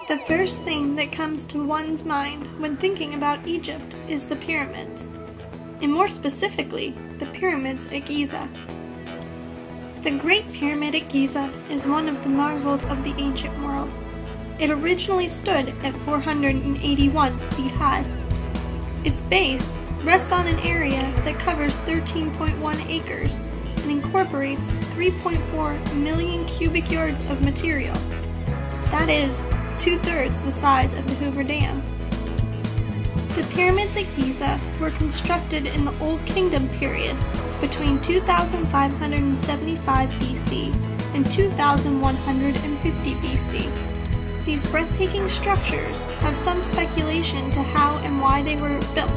The first thing that comes to one's mind when thinking about Egypt is the pyramids, and more specifically, the pyramids at Giza. The Great Pyramid at Giza is one of the marvels of the ancient world. It originally stood at 481 feet high. Its base rests on an area that covers 13.1 acres and incorporates 3.4 million cubic yards of material. That is 2/3 the size of the Hoover Dam. The pyramids at Giza were constructed in the Old Kingdom period between 2575 BC and 2150 BC. These breathtaking structures have some speculation to how and why they were built,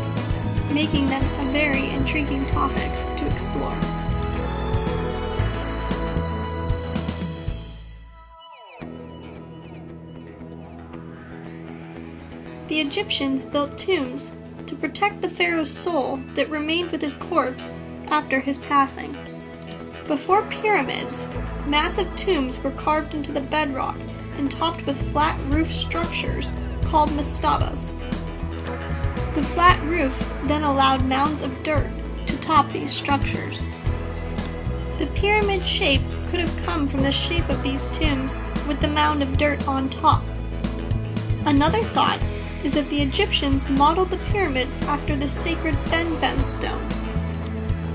making them a very intriguing topic to explore. The Egyptians built tombs to protect the pharaoh's soul that remained with his corpse after his passing. Before pyramids, massive tombs were carved into the bedrock and topped with flat roof structures called mastabas. The flat roof then allowed mounds of dirt to top these structures. The pyramid shape could have come from the shape of these tombs with the mound of dirt on top. Another thought is that the Egyptians modeled the pyramids after the sacred Behrend stone.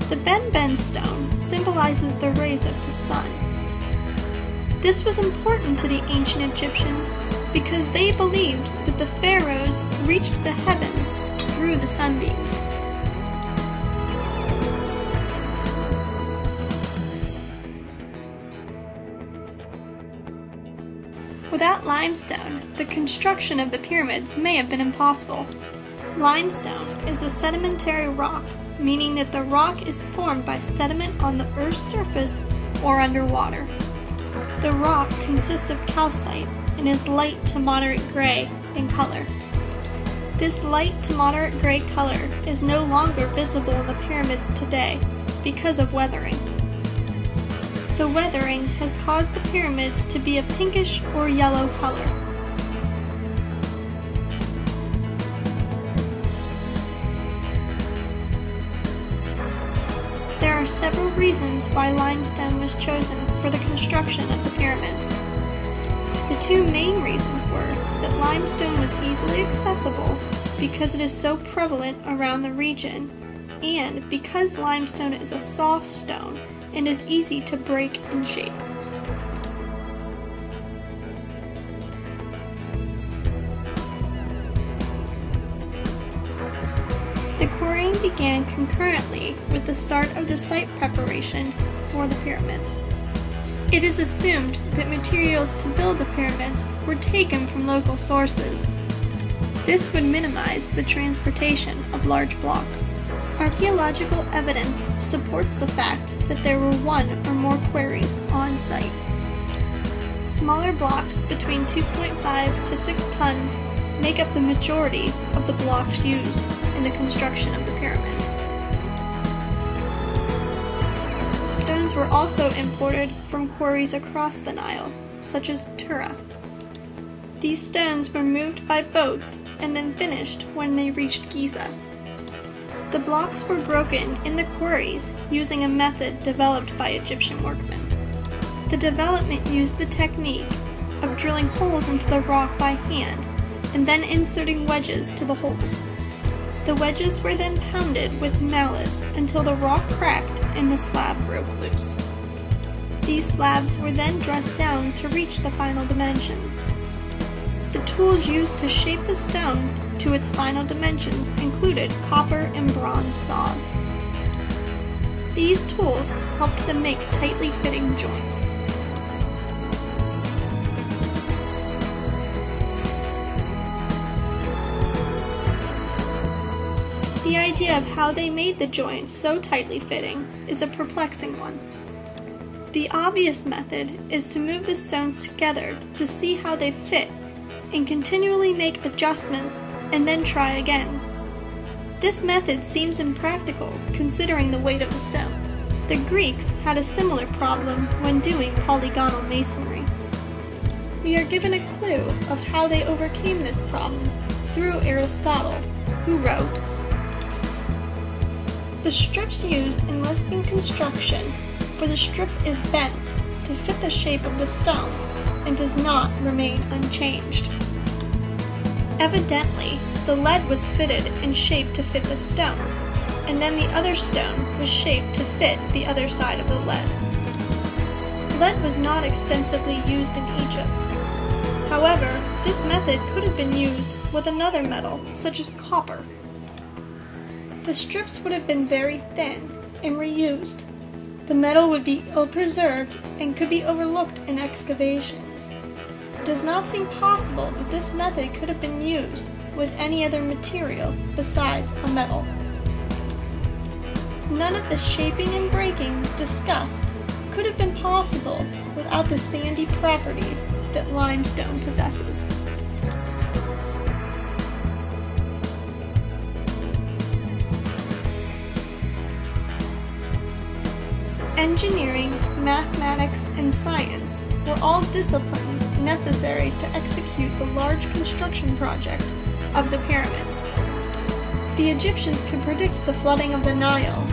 The Behrend stone symbolizes the rays of the sun. This was important to the ancient Egyptians because they believed that the pharaohs reached the heavens through the sunbeams. Without limestone, the construction of the pyramids may have been impossible. Limestone is a sedimentary rock, meaning that the rock is formed by sediment on the Earth's surface or underwater. The rock consists of calcite and is light to moderate gray in color. This light to moderate gray color is no longer visible in the pyramids today because of weathering. The weathering has caused the pyramids to be a pinkish or yellow color. There are several reasons why limestone was chosen for the construction of the pyramids. The two main reasons were that limestone was easily accessible because it is so prevalent around the region, and because limestone is a soft stone and is easy to break and shape. The quarrying began concurrently with the start of the site preparation for the pyramids. It is assumed that materials to build the pyramids were taken from local sources. This would minimize the transportation of large blocks. Archaeological evidence supports the fact that there were one or more quarries on site. Smaller blocks between 2.5 to 6 tons make up the majority of the blocks used in the construction of the pyramids. Stones were also imported from quarries across the Nile, such as Tura. These stones were moved by boats and then finished when they reached Giza. The blocks were broken in the quarries using a method developed by Egyptian workmen. The development used the technique of drilling holes into the rock by hand and then inserting wedges to the holes. The wedges were then pounded with mallets until the rock cracked and the slab broke loose. These slabs were then dressed down to reach the final dimensions. The tools used to shape the stone to its final dimensions included copper and bronze saws. These tools helped them make tightly fitting joints. The idea of how they made the joints so tightly fitting is a perplexing one. The obvious method is to move the stones together to see how they fit and continually make adjustments and then try again. This method seems impractical considering the weight of the stone. The Greeks had a similar problem when doing polygonal masonry. we are given a clue of how they overcame this problem through Aristotle, who wrote, "The strips used in Lisbon construction, for the strip is bent to fit the shape of the stone and does not remain unchanged." Evidently, the lead was fitted and shaped to fit the stone, and then the other stone was shaped to fit the other side of the lead. Lead was not extensively used in Egypt. However, this method could have been used with another metal, such as copper. The strips would have been very thin and reused. The metal would be ill-preserved and could be overlooked in excavations. It does not seem possible that this method could have been used with any other material besides a metal. None of the shaping and breaking discussed could have been possible without the sandy properties that limestone possesses. Engineering, mathematics, and science were all disciplines necessary to execute the large construction project of the pyramids. The Egyptians could predict the flooding of the Nile.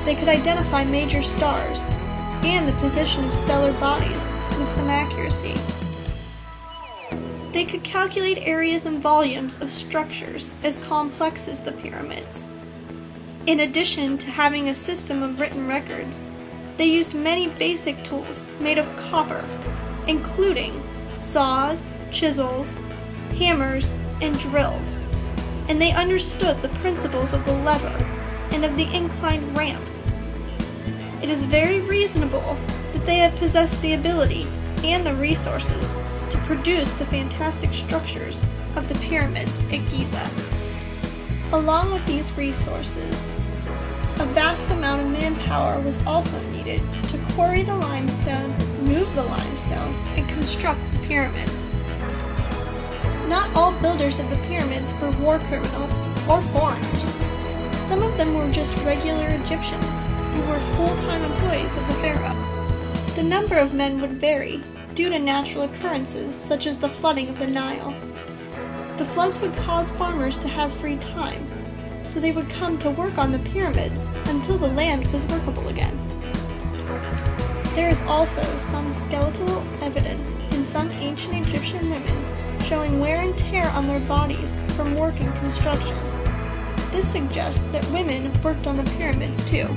They could identify major stars and the position of stellar bodies with some accuracy. They could calculate areas and volumes of structures as complex as the pyramids. In addition to having a system of written records, they used many basic tools made of copper, including saws, chisels, hammers, and drills, and they understood the principles of the lever and of the inclined ramp. It is very reasonable that they had possessed the ability and the resources to produce the fantastic structures of the pyramids at Giza. Along with these resources, a vast amount of manpower was also needed to quarry the limestone, move the limestone, and construct the pyramids. Not all builders of the pyramids were war criminals or foreigners. Some of them were just regular Egyptians who were full-time employees of the pharaoh. The number of men would vary due to natural occurrences such as the flooding of the Nile. The floods would cause farmers to have free time, so they would come to work on the pyramids until the land was workable again. There is also some skeletal evidence in some ancient Egyptian women showing wear and tear on their bodies from work in construction. This suggests that women worked on the pyramids too.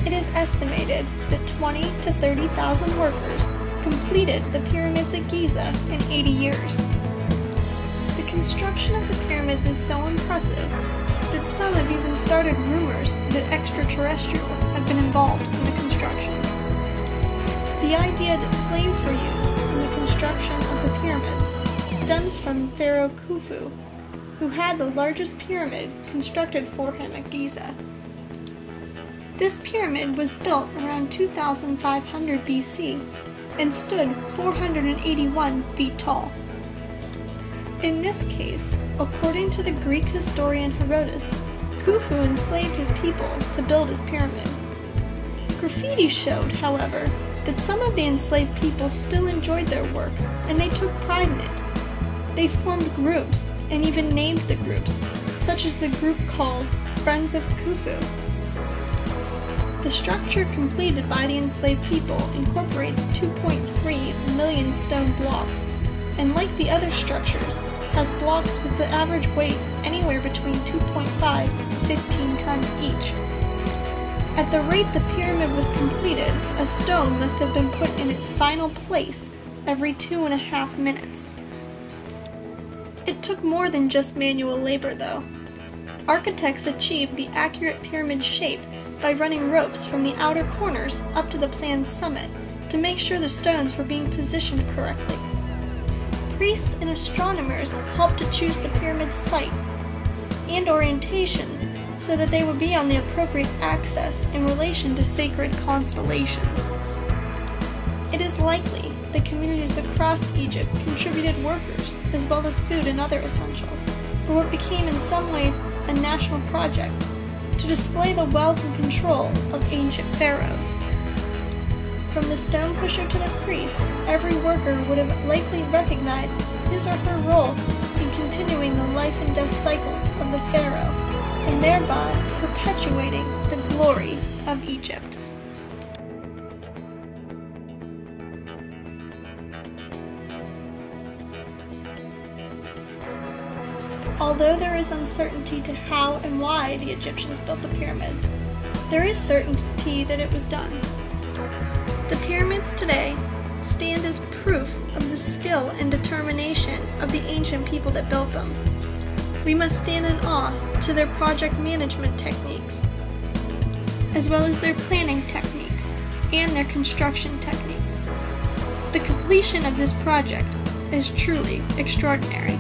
It is estimated that 20 to 30,000 workers completed the pyramids at Giza in 80 years. The construction of the pyramids is so impressive that some have even started rumors that extraterrestrials have been involved in the construction. The idea that slaves were used in the construction of the pyramids stems from Pharaoh Khufu, who had the largest pyramid constructed for him at Giza. This pyramid was built around 2500 BC and stood 481 feet tall. In this case, according to the Greek historian Herodotus, Khufu enslaved his people to build his pyramid. Graffiti showed, however, that some of the enslaved people still enjoyed their work and they took pride in it. They formed groups and even named the groups, such as the group called Friends of Khufu. The structure completed by the enslaved people incorporates 2.3 million stone blocks, and like the other structures, has blocks with the average weight anywhere between 2.5 to 15 tons each. At the rate the pyramid was completed, a stone must have been put in its final place every 2.5 minutes. It took more than just manual labor, though. Architects achieved the accurate pyramid shape by running ropes from the outer corners up to the planned summit to make sure the stones were being positioned correctly. Priests and astronomers helped to choose the pyramid's site and orientation so that they would be on the appropriate axis in relation to sacred constellations. It is likely that communities across Egypt contributed workers as well as food and other essentials for what became in some ways a national project to display the wealth and control of ancient pharaohs. From the stone pusher to the priest, every worker would have likely recognized his or her role in continuing the life and death cycles of the pharaoh, and thereby perpetuating the glory of Egypt. Although there is uncertainty to how and why the Egyptians built the pyramids, there is certainty that it was done. The pyramids today stand as proof of the skill and determination of the ancient people that built them. We must stand in awe to their project management techniques, as well as their planning techniques and their construction techniques. The completion of this project is truly extraordinary.